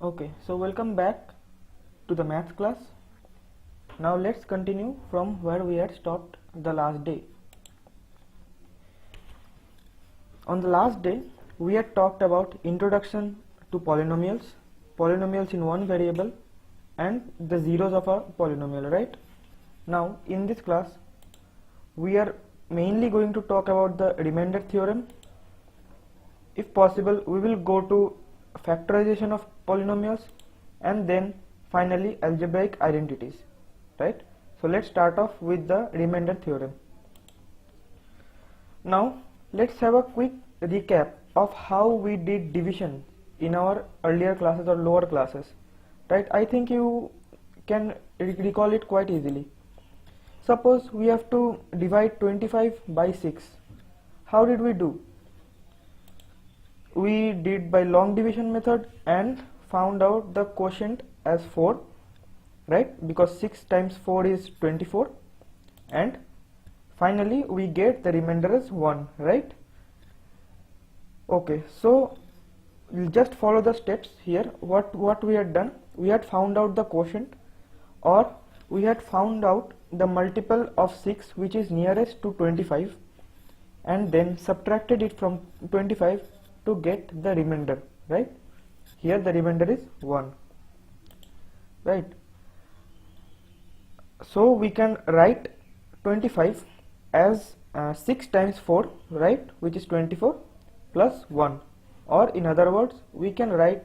Okay, so welcome back to the maths class. Now let's continue from where we had stopped the last day. On the last day, we had talked about introduction to polynomials, polynomials in one variable, and the zeros of a polynomial, right? Now, in this class, we are mainly going to talk about the remainder theorem. If possible, we will go to factorization of polynomials and then finally algebraic identities, right? So let's start off with the remainder theorem. Now let's have a quick recap of how we did division in our earlier classes or lower classes, right? I think you can recall it quite easily. Suppose we have to divide 25 by 6. How did we do? We did by long division method and found out the quotient as 4, right? Because 6 times 4 is 24, and finally we get the remainder as 1, right? Okay, so we'll just follow the steps here. What we had done, we had found out the quotient, or we had found out the multiple of 6 which is nearest to 25, and then subtracted it from 25 to get the remainder, right? Here the remainder is 1, right? So we can write 25 as 6 times 4, right, which is 24 plus 1, or in other words we can write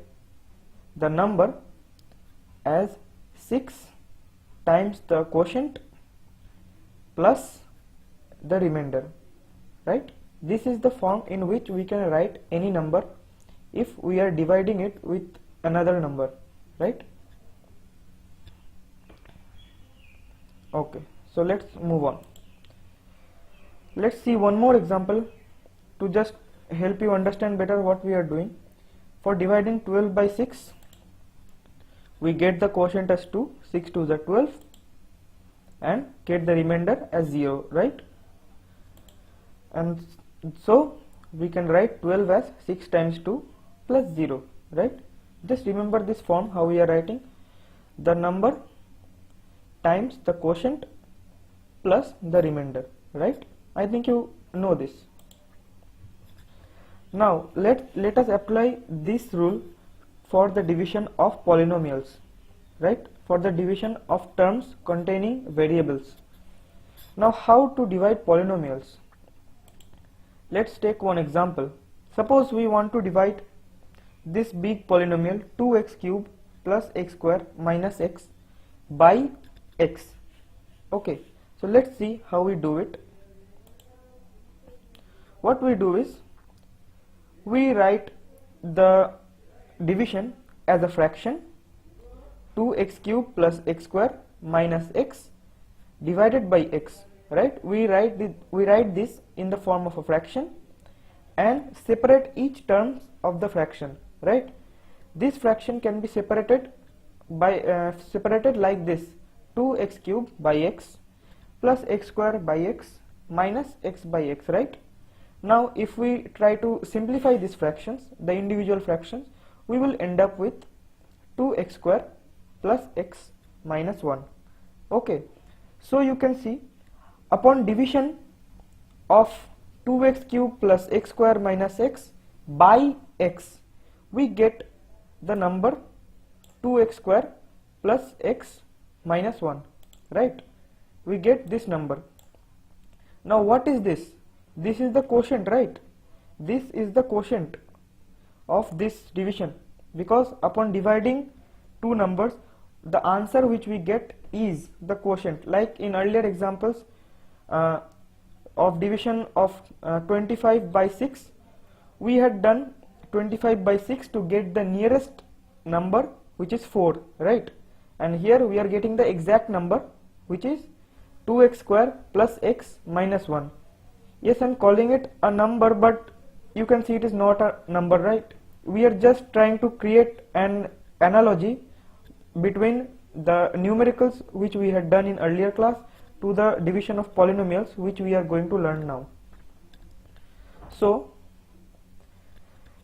the number as 6 times the quotient plus the remainder, right? This is the form in which we can write any number if we are dividing it with another number, right? Okay, so let's move on. Let's see one more example to just help you understand better what we are doing. For dividing 12 by 6, we get the quotient as 2, 6 2s are 12, and get the remainder as 0, right? And so we can write 12 as 6 times 2 plus 0, right? Just remember this form, how we are writing the number times the quotient plus the remainder, right? I think you know this. Now let us apply this rule for the division of polynomials, right? For the division of terms containing variables. Now how to divide polynomials? Let's take one example. Suppose we want to divide this big polynomial 2x cube plus x square minus x by x. Okay, so let's see how we do it. What we do is we write the division as a fraction, 2x cube plus x square minus x divided by x, right? We write this in the form of a fraction and separate each term of the fraction, right? This fraction can be separated by separated like this: 2x cube by x plus x square by x minus x by x, right? Now if we try to simplify these fractions, the individual fractions, we will end up with 2x square plus x minus 1. Okay, so you can see upon division of 2x cube plus x square minus x by x, we get the number 2x square plus x minus 1, right? We get this number. Now what is this? This is the quotient, right? This is the quotient of this division, because upon dividing two numbers, the answer which we get is the quotient. Like in earlier examples of division of 25 by 6, we had done 25 by 6 to get the nearest number, which is 4, right? And here we are getting the exact number, which is 2x square plus x minus 1. Yes, I'm calling it a number, but you can see it is not a number, right? We are just trying to create an analogy between the numericals which we had done in earlier class to the division of polynomials which we are going to learn now. So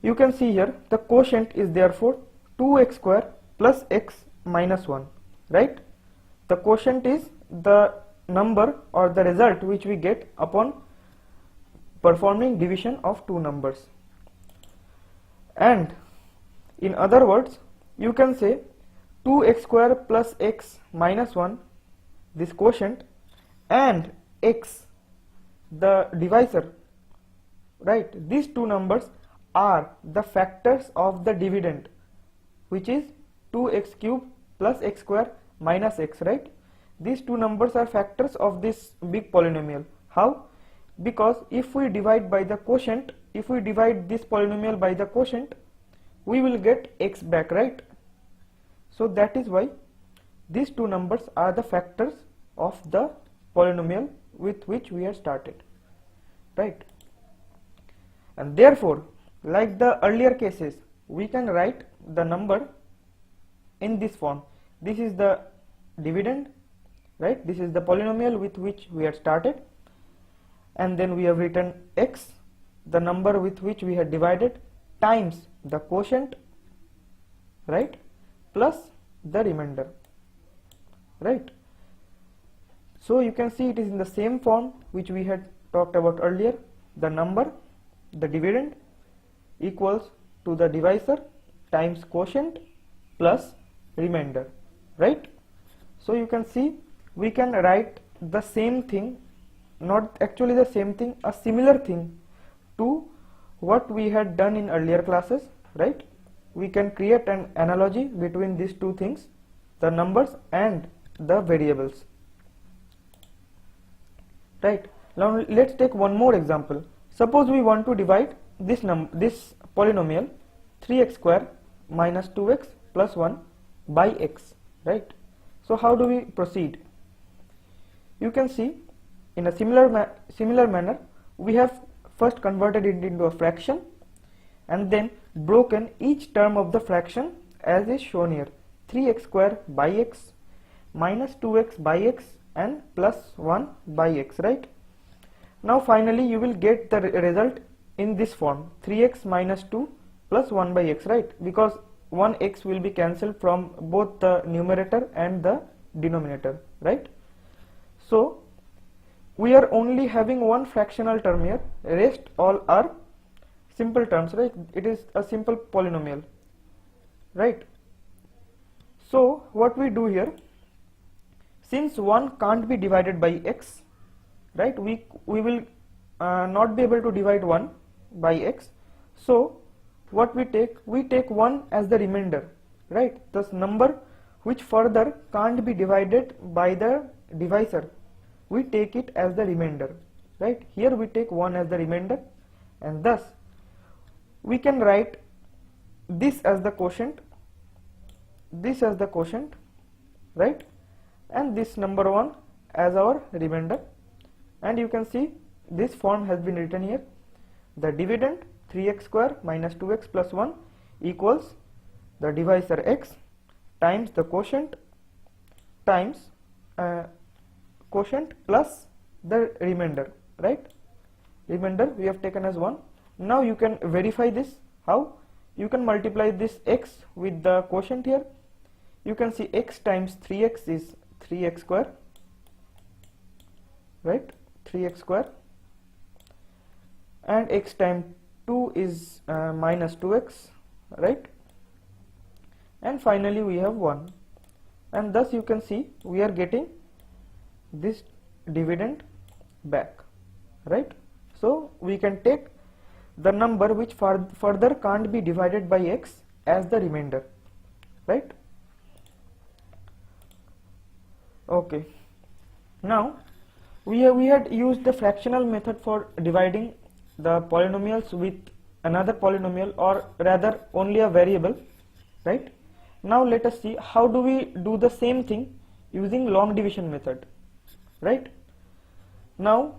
you can see here the quotient is therefore 2x square plus x minus 1, right? The quotient is the number or the result which we get upon performing division of two numbers. And in other words, you can say 2x square plus x minus 1, this quotient, and x, the divisor, right? These two numbers are the factors of the dividend, which is 2x cube plus x square minus x, right? These two numbers are factors of this big polynomial. How? Because if we divide by the quotient, if we divide this polynomial by the quotient, we will get x back, right? So that is why these two numbers are the factors of the polynomial with which we have started, right? And therefore, like the earlier cases, we can write the number in this form. This is the dividend, right? This is the polynomial with which we had started, and then we have written x, the number with which we had divided, times the quotient, right, plus the remainder, right? So you can see it is in the same form which we had talked about earlier. The number, the dividend, equals to the divisor times quotient plus remainder, right? So you can see we can write the same thing, not actually the same thing, a similar thing to what we had done in earlier classes, right? We can create an analogy between these two things, the numbers and the variables, right? Now let's take one more example. Suppose we want to divide this polynomial 3x square minus 2x plus 1 by x, right? So how do we proceed? You can see in a similar manner, we have first converted it into a fraction and then broken each term of the fraction as is shown here, 3x square by x minus 2x by x and plus 1 by x, right? Now finally you will get the result in this form, 3x minus 2 plus 1 by x, right? Because 1x will be cancelled from both the numerator and the denominator, right? So we are only having one fractional term here, rest all are simple terms, right? It is a simple polynomial, right? So what we do here, since 1 can't be divided by x, right, we will not be able to divide 1 by x. So what we take 1 as the remainder, right? This number which further can't be divided by the divisor, we take it as the remainder, right? Here we take 1 as the remainder, and thus we can write this as the quotient, this as the quotient, right? And this number 1 as our remainder. And you can see this form has been written here. The dividend 3x square minus 2x plus 1 equals the divisor x times the quotient times quotient plus the remainder, right? Remainder we have taken as 1. Now you can verify this. How? You can multiply this x with the quotient here. You can see x times 3x is 3x square, right? 3x square, and x times 2 is minus 2x, right? And finally we have 1, and thus you can see we are getting this dividend back, right? So we can take the number which further can't be divided by x as the remainder, right? Okay, now we had used the fractional method for dividing the polynomials with another polynomial, or rather only a variable, right? Now let us see how do we do the same thing using long division method, right? Now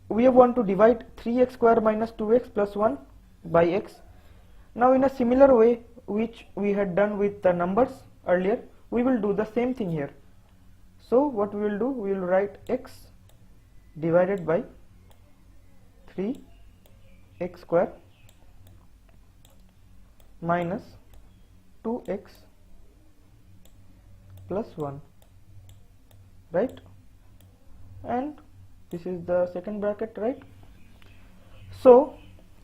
we want to divide 3x square minus 2x plus 1 by x. Now in a similar way which we had done with the numbers earlier, we will do the same thing here. So what we will do, we will write x divided by 3x square minus 2x plus 1, right? And this is the second bracket, right? So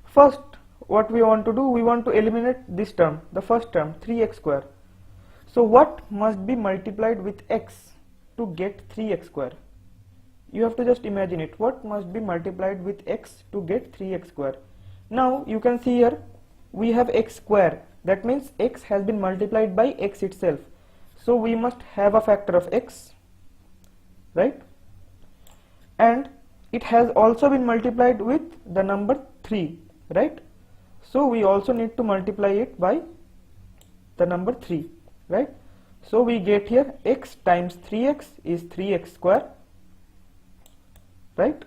first what we want to do, we want to eliminate this term, the first term 3x square. So what must be multiplied with x to get 3x square? You have to just imagine it. What must be multiplied with x to get 3x square? Now you can see here we have x square, that means x has been multiplied by x itself, so we must have a factor of x, right? And it has also been multiplied with the number 3, right? So we also need to multiply it by the number 3, right? So we get here x times 3x is 3x square, right?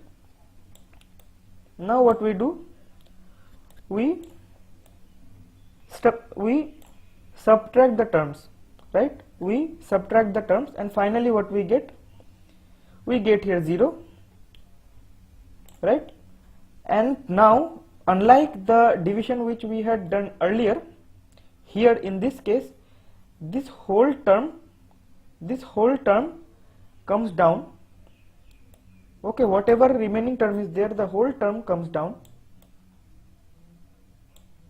Now what we do, we subtract the terms, right? We subtract the terms, and finally what we get here 0, right? And now, unlike the division which we had done earlier, here in this case this whole term comes down. Okay, whatever remaining term is there, the whole term comes down,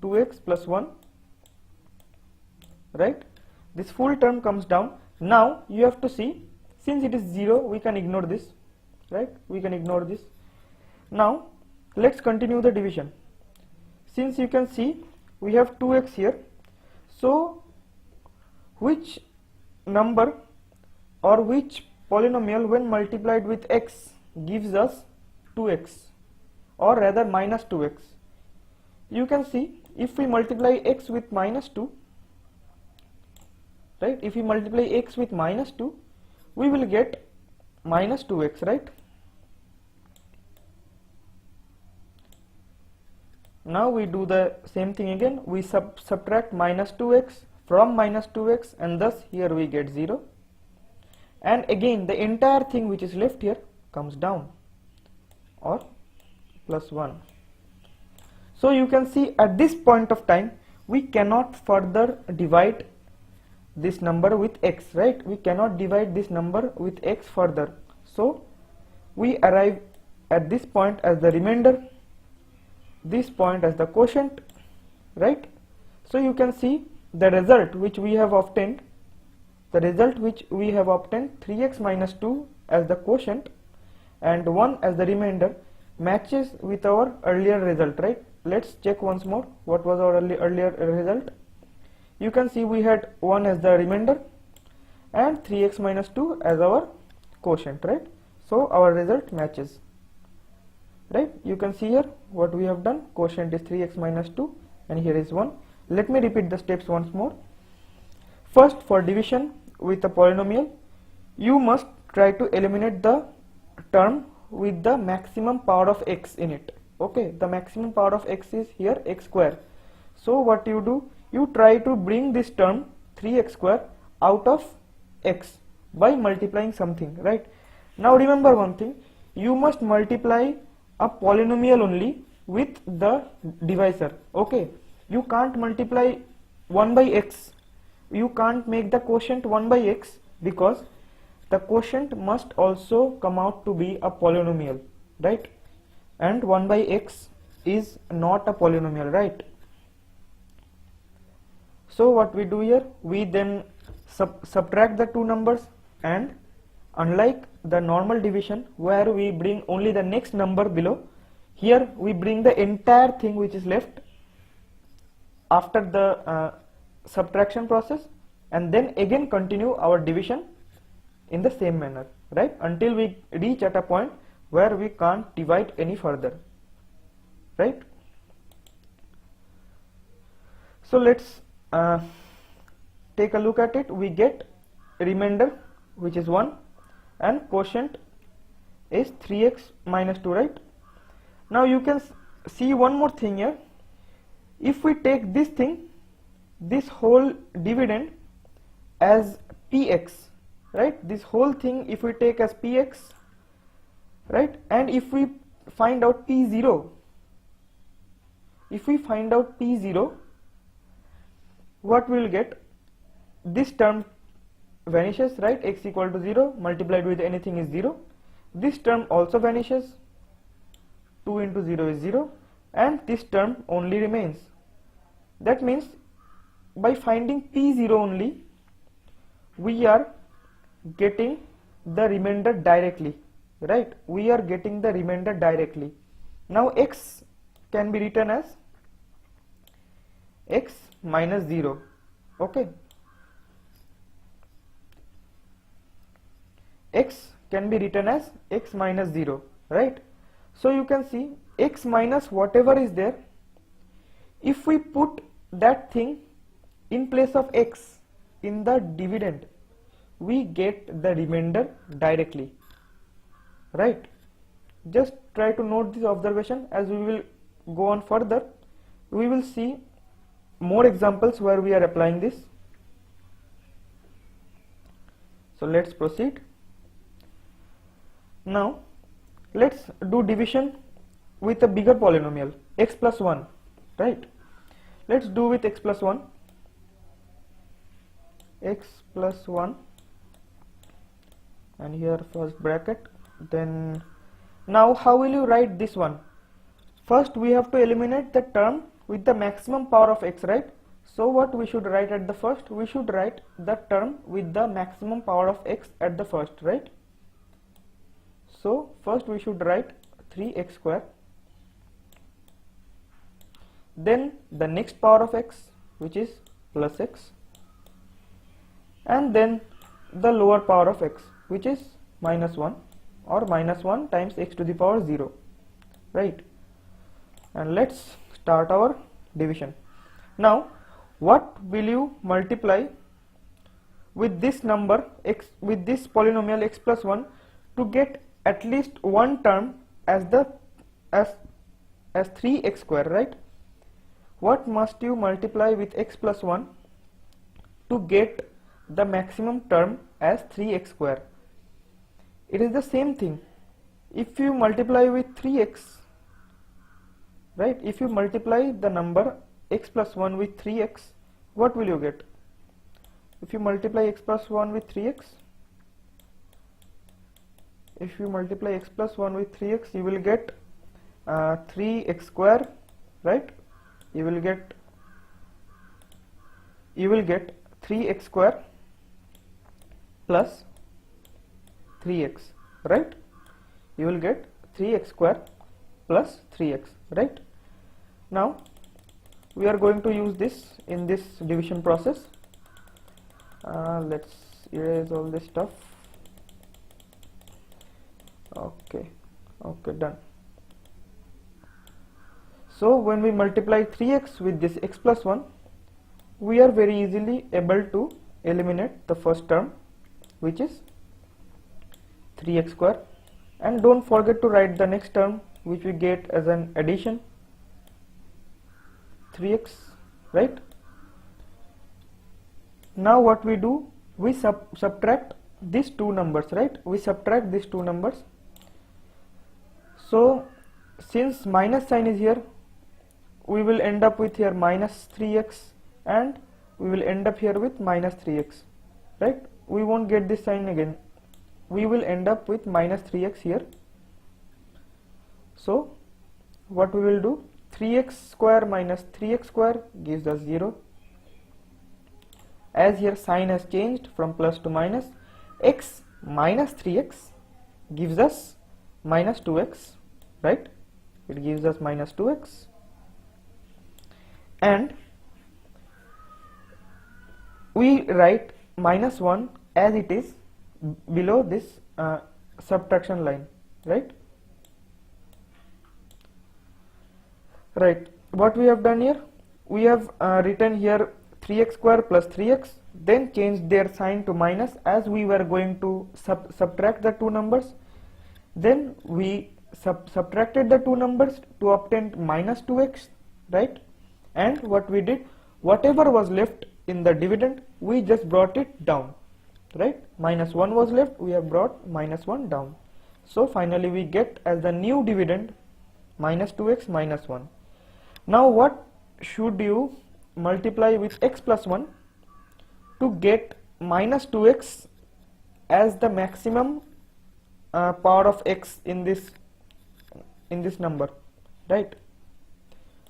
2x plus 1, right? This full term comes down. Now you have to see, since it is 0, we can ignore this, right? We can ignore this. Now let's continue the division. Since you can see we have 2x here, so which number or which polynomial when multiplied with x gives us 2x, or rather minus 2x? You can see if we multiply x with minus 2, right? If we multiply x with minus 2, we will get minus 2x, right? Now we do the same thing again. We subtract minus 2x from minus 2x, and thus here we get 0. And again the entire thing which is left here comes down, or plus 1. So you can see at this point of time we cannot further divide this number with x, right? We cannot divide this number with x further. So we arrive at this point as the remainder, this point as the quotient, right? So you can see the result which we have obtained, 3x minus 2 as the quotient and 1 as the remainder, matches with our earlier result, right? Let's check once more what was our earlier result. You can see we had 1 as the remainder and 3x minus 2 as our quotient, right? So our result matches, right? You can see here what we have done. Quotient is 3x minus 2 and here is 1. Let me repeat the steps once more. First, for division with a polynomial, you must try to eliminate the term with the maximum power of x in it. Okay, the maximum power of x is here x square. So what you do, you try to bring this term 3x square out of x by multiplying something, right? Now remember one thing, you must multiply a polynomial only with the divisor. Okay, you can't multiply 1 by x, you can't make the quotient 1 by x, because the quotient must also come out to be a polynomial, right? And 1 by x is not a polynomial, right? So what we do here, we then subtract the two numbers, and unlike the normal division where we bring only the next number below, here we bring the entire thing which is left after the subtraction process, and then again continue our division in the same manner, right? Until we reach at a point where we can't divide any further, right? So let's take a look at it. We get remainder which is 1 and quotient is 3x minus 2, right? Now you can see one more thing here. If we take this thing, this whole dividend as px, right? This whole thing if we take as px, right? And if we find out p0, what we will get, this term vanishes, right? X equal to 0 multiplied with anything is 0. This term also vanishes, 2 into 0 is 0, and this term only remains. That means by finding P0 only, we are getting the remainder directly, right? We are getting the remainder directly. Now x can be written as x minus 0, okay? X can be written as x minus 0, right? So you can see x minus whatever is there, if we put that thing in place of x in the dividend, we get the remainder directly, right? Just try to note this observation. As we will go on further, we will see more examples where we are applying this. So let's proceed. Now let's do division with a bigger polynomial, x plus 1, right? Let's do with x plus 1, x plus 1, and here first bracket. Then now how will you write this one? First we have to eliminate the term with the maximum power of x, right? So what we should write at the first? We should write the term with the maximum power of x at the first, right? So first we should write 3x square, then the next power of x, which is plus x, and then the lower power of x, which is minus 1, or minus 1 times x to the power 0, right? And let's start our division. Now what will you multiply with this number x, with this polynomial x plus 1, to get at least one term as 3x square, right? What must you multiply with x plus 1 to get the maximum term as 3x square? It is the same thing. If you multiply with 3x, right? If you multiply the number x plus 1 with 3x, what will you get? If you multiply x plus 1 with 3x, if you multiply x plus 1 with 3x, you will get 3x square, right? You will get 3x square plus 3x, right? You will get 3x square plus 3x, right? Now we are going to use this in this division process. Let's erase all this stuff. Okay, done. So when we multiply 3x with this x plus 1, we are very easily able to eliminate the first term, which is 3x square, and don't forget to write the next term, which we get as an addition, 3x, right? Now what we do, we subtract these two numbers, right? We subtract these two numbers. So since minus sign is here, we will end up with here minus 3x, and we will end up here with minus 3x, right? We won't get this sign again. We will end up with minus 3x here. So what we will do, 3x square minus 3x square gives us 0. As here sign has changed from plus to minus, x minus 3x gives us minus 2x, right? It gives us minus 2x, and we write minus 1 as it is below this subtraction line, right? Right. What we have done here, we have written here 3x square plus 3x, then changed their sign to minus as we were going to subtract the two numbers. Then we subtracted the two numbers to obtain minus 2x, right? And what we did, whatever was left in the dividend, we just brought it down, right? Minus 1 was left, we have brought minus 1 down. So finally we get as the new dividend minus 2x minus 1. Now what should you multiply with x plus 1 to get minus 2x as the maximum power of x in this number, right?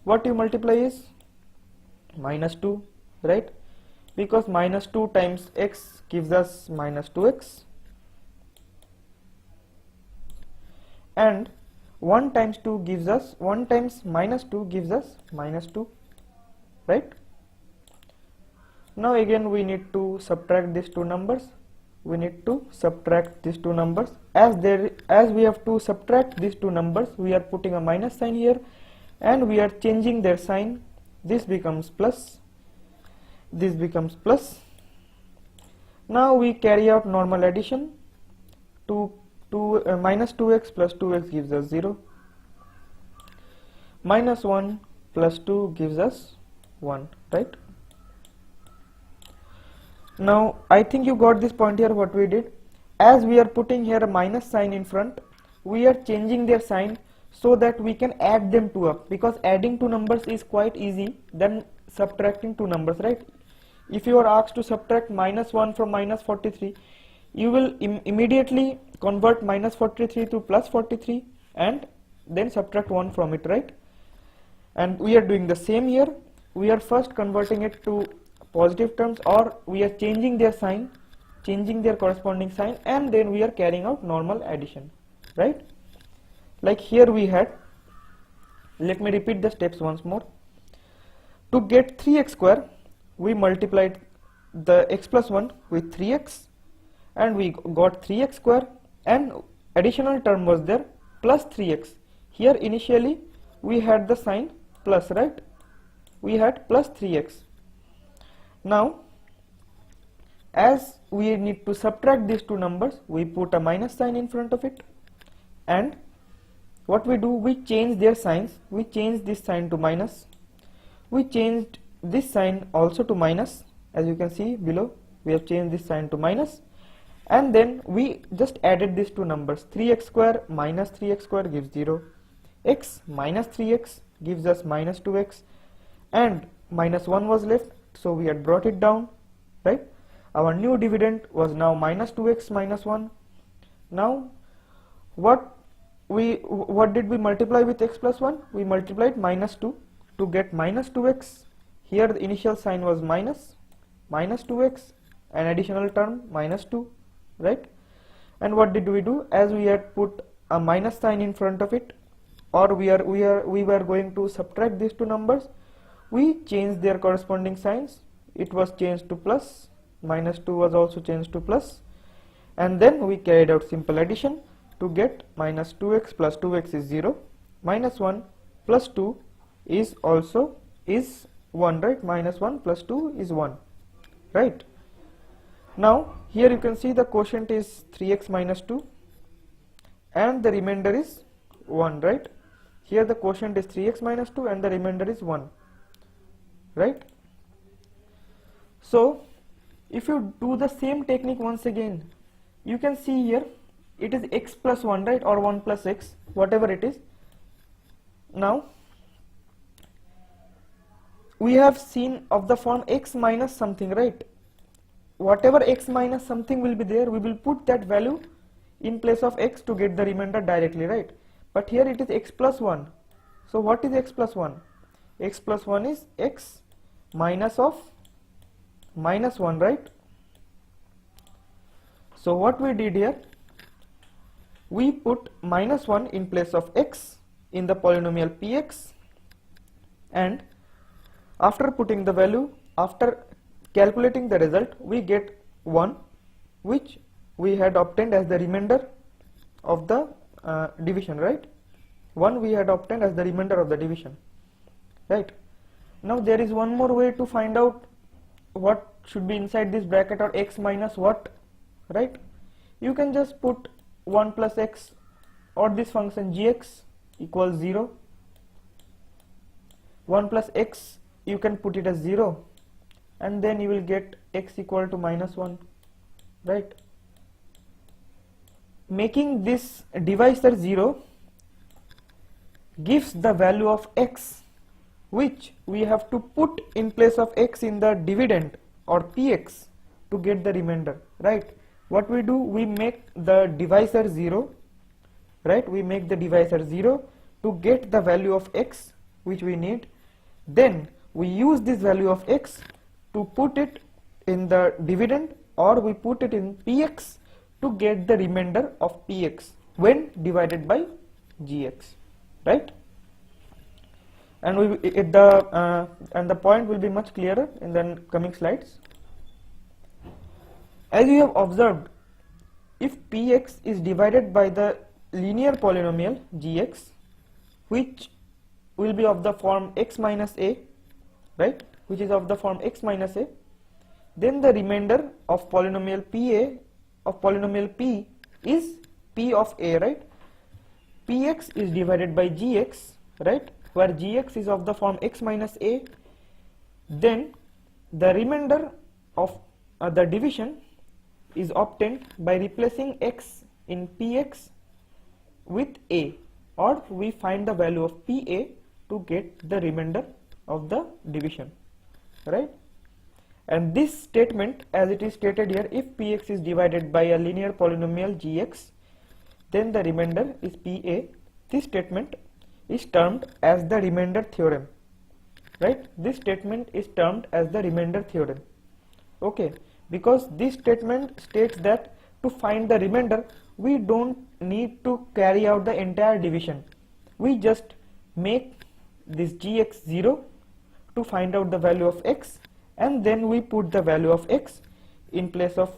What you multiply is minus 2, right? Because minus 2 times x gives us minus 2x, and 1 times 2 gives us 1 times minus 2 gives us minus 2, right? Now again we need to subtract these two numbers. We need to subtract these two numbers. As we have to subtract these two numbers, we are putting a minus sign here and we are changing their sign. This becomes plus, this becomes plus. Now we carry out normal addition. Minus 2x plus 2x gives us 0. Minus 1 plus 2 gives us 1, right? Now I think you got this point here. What we did, as we are putting here a minus sign in front, we are changing their sign so that we can add them two up, because adding two numbers is quite easy than subtracting two numbers, right? If you are asked to subtract minus 1 from minus 43, you will immediately convert minus 43 to plus 43 and then subtract 1 from it, right? And we are doing the same here. We are first converting it to positive terms, or we are changing their sign, changing their corresponding sign, and then we are carrying out normal addition, right? Like here we had, let me repeat the steps once more. To get 3x square, we multiplied the x plus 1 with 3x and we got 3x square, and additional term was there plus 3x. Here initially we had the sign plus, right? We had plus 3x. Now as we need to subtract these two numbers, we put a minus sign in front of it, and what we do, we change their signs. We change this sign to minus, we changed this sign also to minus. As you can see below, we have changed this sign to minus, and then we just added these two numbers. 3x square minus 3x square gives 0, x minus 3x gives us minus 2x, and minus 1 was left, so we had brought it down, right? Our new dividend was now minus 2x minus 1. Now what did we multiply with x plus 1? We multiplied minus 2 to get minus 2x. Here the initial sign was minus 2x, an additional term minus 2, right? And what did we do? As we had put a minus sign in front of it, or we were going to subtract these two numbers, we changed their corresponding signs. It was changed to plus, minus 2 was also changed to plus, and then we carried out simple addition to get minus 2x plus 2x is 0, minus 1 plus 2 is 1, right? Minus 1 plus 2 is 1, right? Now here you can see the quotient is 3x minus 2 and the remainder is 1, right? Here the quotient is 3x minus 2 and the remainder is 1, right? So if you do the same technique once again, you can see here it is x plus 1, right? Or 1 plus x, whatever it is. Now we have seen of the form x minus something, right? Whatever x minus something will be there, we will put that value in place of x to get the remainder directly, right? But here it is x plus 1. So what is x plus 1? X plus 1 is x minus of minus 1, right? So what we did here, we put minus 1 in place of x in the polynomial px, and after putting the value, after calculating the result, we get 1, which we had obtained as the remainder of the division, right? 1 we had obtained as the remainder of the division, right? Now there is one more way to find out what should be inside this bracket, or x minus what, right? You can just put 1 plus x, or this function gx equals 0. 1 plus x, you can put it as 0, and then you will get x equal to minus 1, right? Making this divisor 0 gives the value of x, which we have to put in place of x in the dividend or px to get the remainder, right? What we do, we make the divisor 0, right? We make the divisor 0 to get the value of x which we need. Then we use this value of x to put it in the dividend, or we put it in px to get the remainder of px when divided by gx, right? And the point will be much clearer in the coming slides. As you have observed, if px is divided by the linear polynomial gx, which will be of the form x minus a, right, which is of the form x minus a, then the remainder of polynomial p is p of a, right? Px is divided by gx, right, where gx is of the form x minus a. Then the remainder of the division is obtained by replacing x in px with a, or we find the value of pa to get the remainder of the division, right? And this statement, as it is stated here, if px is divided by a linear polynomial gx, then the remainder is pa. This statement is termed as the remainder theorem, right? This statement is termed as the remainder theorem, okay, because this statement states that to find the remainder we don't need to carry out the entire division. We just make this gx 0 to find out the value of x, and then we put the value of x in place of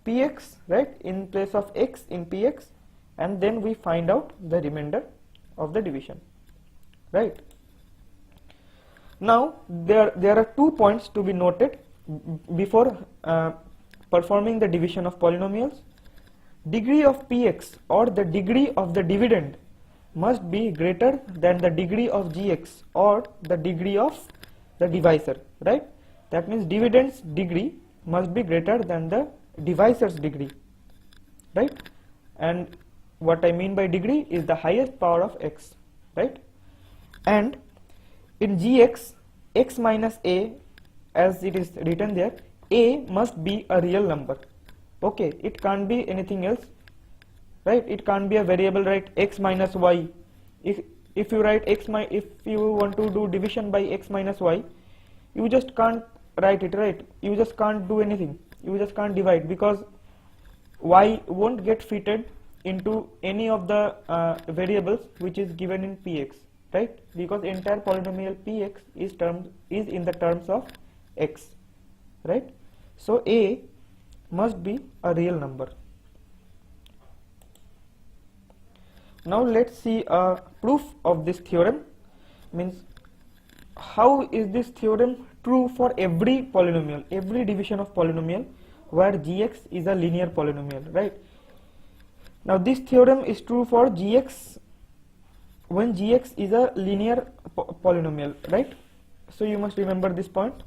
px, right, in place of x in px, and then we find out the remainder of the division, right? Now there are 2 points to be noted before performing the division of polynomials. Degree of px, or the degree of the dividend, must be greater than the degree of gx, or the degree of the divisor, right? That means dividend's degree must be greater than the divisor's degree, right? And what I mean by degree is the highest power of x, right? And in gx, x minus a, as it is written there, a must be a real number, okay? It can't be anything else, right? It can't be a variable, right? X minus y. If you write if you want to do division by x minus y, you just can't write it, right? You just can't do anything. You just can't divide, because y won't get fitted into any of the variables which is given in px, right? Because entire polynomial px is in the terms of x, right? So a must be a real number. Now let's see a proof of this theorem. Means, how is this theorem true for every polynomial, every division of polynomial where gx is a linear polynomial, right? Now this theorem is true for gx when gx is a linear polynomial, right? So you must remember this point.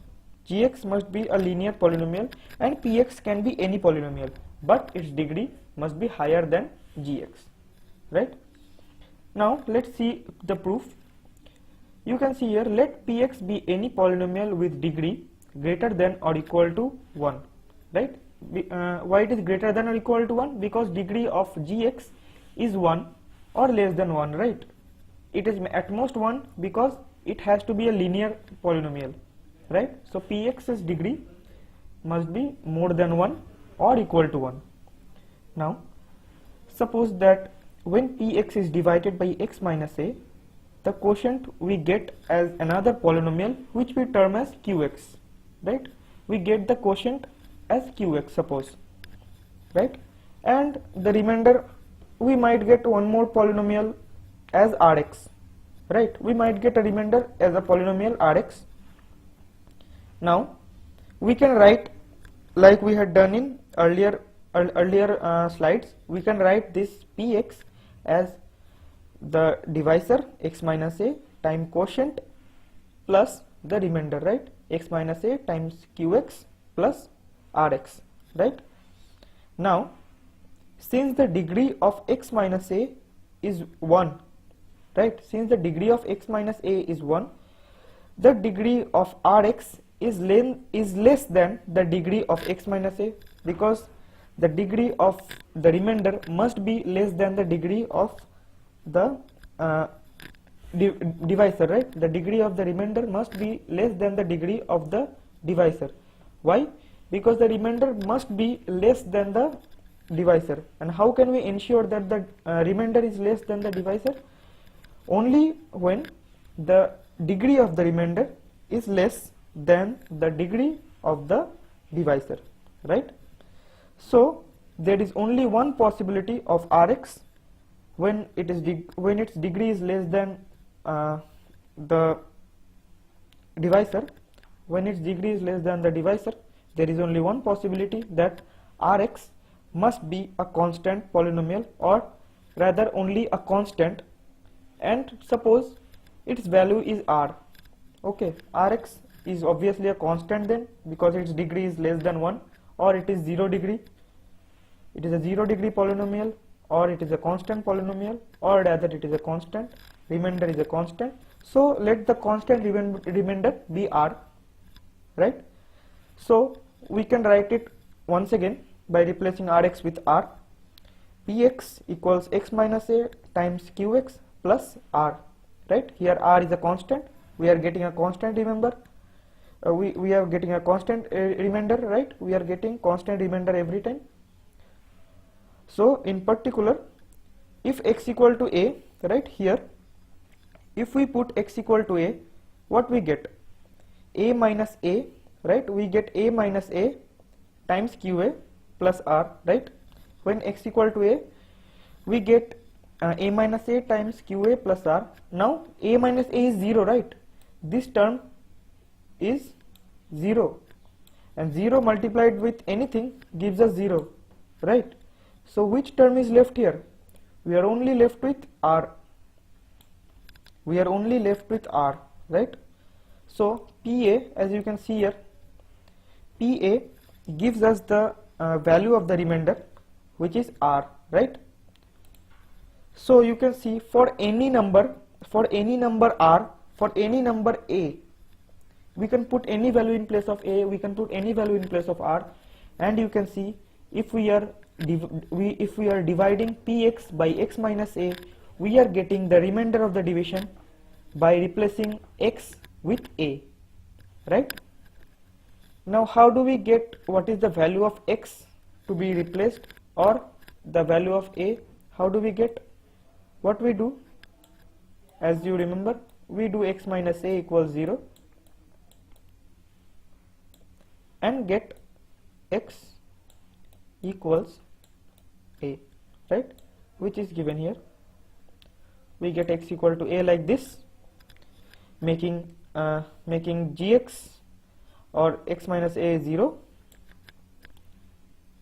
Gx must be a linear polynomial, and px can be any polynomial, but its degree must be higher than gx, right? Now let's see the proof. You can see here, let px be any polynomial with degree greater than or equal to 1, right? Why it is greater than or equal to 1? Because degree of gx is 1 or less than 1, right? It is at most 1 because it has to be a linear polynomial, right? So px's degree must be more than 1 or equal to 1. Now suppose that when px is divided by x minus a, the quotient we get as another polynomial which we term as qx, right? We get the quotient as qx, suppose, right? And the remainder, we might get one more polynomial as rx, right? We might get a remainder as a polynomial rx. Now we can write, like we had done in earlier slides, we can write this px as the divisor x minus a times quotient plus the remainder, right? X minus a times qx plus rx, right? Now since the degree of x minus a is 1, right? Since the degree of x minus a is 1, the degree of rx is less than the degree of x minus a, because the degree of the remainder must be less than the degree of the divisor, right? The degree of the remainder must be less than the degree of the divisor. Why? Because the remainder must be less than the divisor. And how can we ensure that the remainder is less than the divisor? Only when the degree of the remainder is less than the degree of the divisor, right? So there is only one possibility of Rx when its degree is less than the divisor. When its degree is less than the divisor, there is only one possibility, that Rx must be a constant polynomial, or rather only a constant, and suppose its value is R. Okay, Rx is obviously a constant then, because its degree is less than 1, or it is 0 degree. It is a 0 degree polynomial, or it is a constant polynomial, or rather it is a constant, remainder is a constant. So let the constant remainder be R, right? So we can write it once again by replacing Rx with R. Px equals x minus a times qx plus R, right? Here R is a constant, we are getting a constant, remember, we are getting a constant remainder, right? We are getting constant remainder every time. So in particular, if x equal to a, right, here if we put x equal to a, what we get? A minus a, right? We get a minus a times qa plus r, right? When x equal to a, we get a minus a times qa plus r. Now a minus a is 0, right? This term is 0, and 0 multiplied with anything gives us 0, right? So which term is left here? We are only left with r. We are only left with r, right? So PA, as you can see here, PA gives us the value of the remainder, which is r, right? So you can see for any number r, for any number a, we can put any value in place of a, we can put any value in place of r, and you can see if we are dividing px by x minus a, we are getting the remainder of the division by replacing x with a, right? Now how do we get what is the value of x to be replaced, or the value of a? How do we get? What we do, as you remember, we do x minus a equals 0 and get x equals a, right, which is given here. We get x equal to a like this, making gx or x minus a is 0.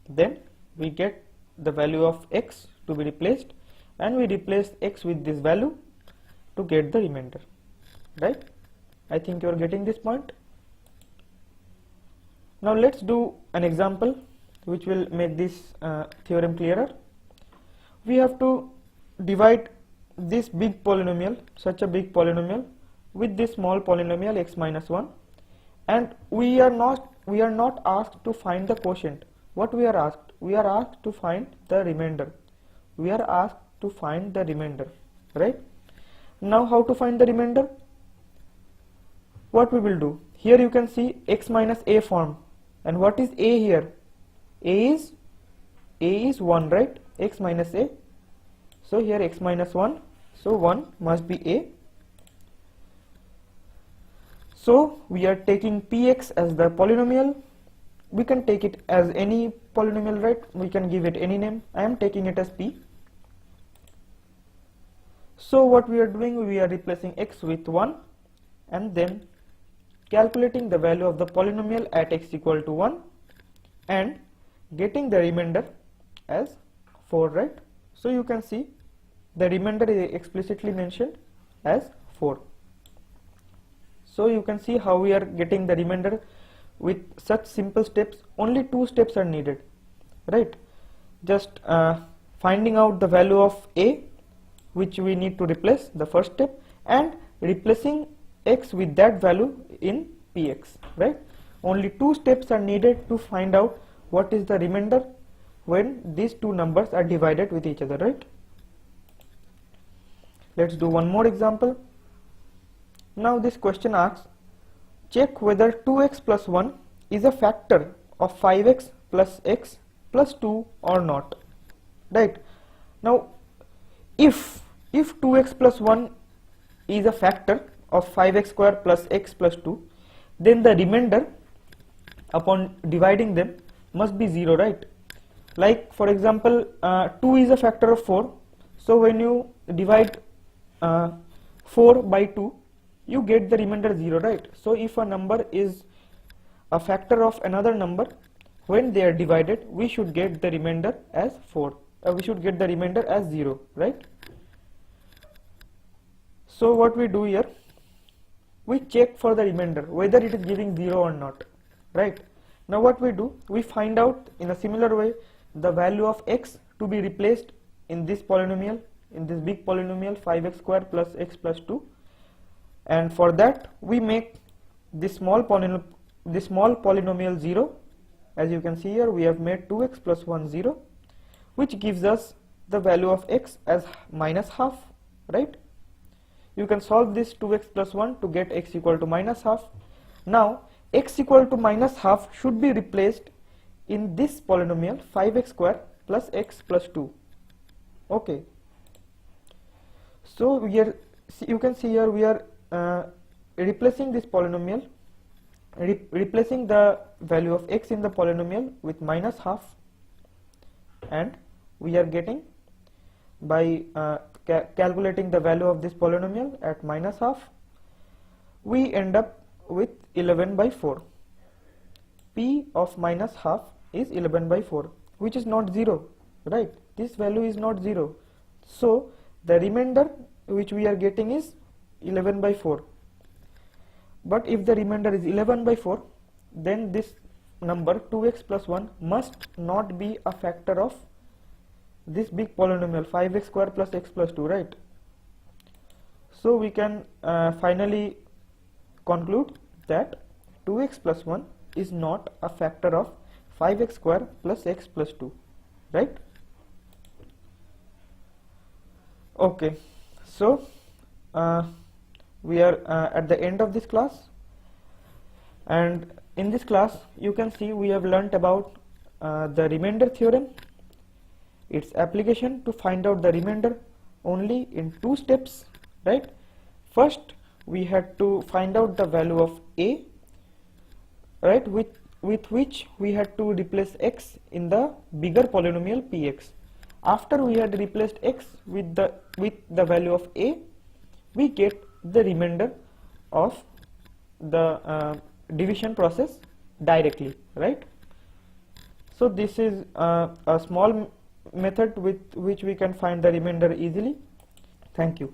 Then we get the value of x to be replaced, and we replace x with this value to get the remainder, right? I think you are getting this point. Now let's do an example which will make this theorem clearer. We have to divide this big polynomial, such a big polynomial, with this small polynomial x minus 1, and we are not asked to find the quotient. What we are asked? We are asked to find the remainder. We are asked to find the remainder, right? Now how to find the remainder? What we will do? Here you can see x minus a form, and what is a here? A is 1, right? X minus a. So here x minus 1, so 1 must be a. So we are taking px as the polynomial. We can take it as any polynomial, right? We can give it any name. I am taking it as p. So what we are doing, we are replacing x with 1 and then calculating the value of the polynomial at x equal to 1 and getting the remainder as 4, right? So you can see the remainder is explicitly mentioned as 4. So you can see how we are getting the remainder with such simple steps. Only 2 steps are needed, right? Just finding out the value of a, which we need to replace, the first step, and replacing x with that value in px, right? Only 2 steps are needed to find out what is the remainder when these two numbers are divided with each other, right? Let's do one more example. Now this question asks, check whether 2x plus 1 is a factor of 5x plus x plus 2 or not, right? Now if 2x plus 1 is a factor of 5x square plus x plus 2, then the remainder upon dividing them must be 0, right? Like for example, 2 is a factor of 4, so when you divide 4 by 2, you get the remainder 0, right? So if a number is a factor of another number, when they are divided, we should get the remainder as 4. We should get the remainder as 0, right? So what we do here, we check for the remainder whether it is giving 0 or not, right? Now what we do, we find out in a similar way the value of x to be replaced in this polynomial, in this big polynomial 5x square plus x plus 2, and for that we make this small polynomial 0. As you can see here, we have made 2x plus 1 0, which gives us the value of x as minus half, right? You can solve this 2x plus 1 to get x equal to minus half. Now x equal to minus half should be replaced in this polynomial 5x square plus x plus 2. Okay, so here you can see here we are replacing this polynomial, replacing the value of x in the polynomial with minus half, and we are getting by calculating the value of this polynomial at minus half, we end up with 11 by 4. P of minus half is 11 by 4, which is not 0, right? This value is not 0. So the remainder which we are getting is 11 by 4. But if the remainder is 11 by 4, then this number 2x plus 1 must not be a factor of this big polynomial 5x square plus x plus 2, right? So we can finally conclude that 2x plus 1 is not a factor of 5x square plus x plus 2, right? Okay, so we are at the end of this class, and in this class you can see we have learnt about the remainder theorem, its application to find out the remainder only in 2 steps, right? First we had to find out the value of a, right, with which we had to replace x in the bigger polynomial px. After we had replaced x with the value of a, we get the remainder of the division process directly, right? So this is a small method with which we can find the remainder easily. Thank you.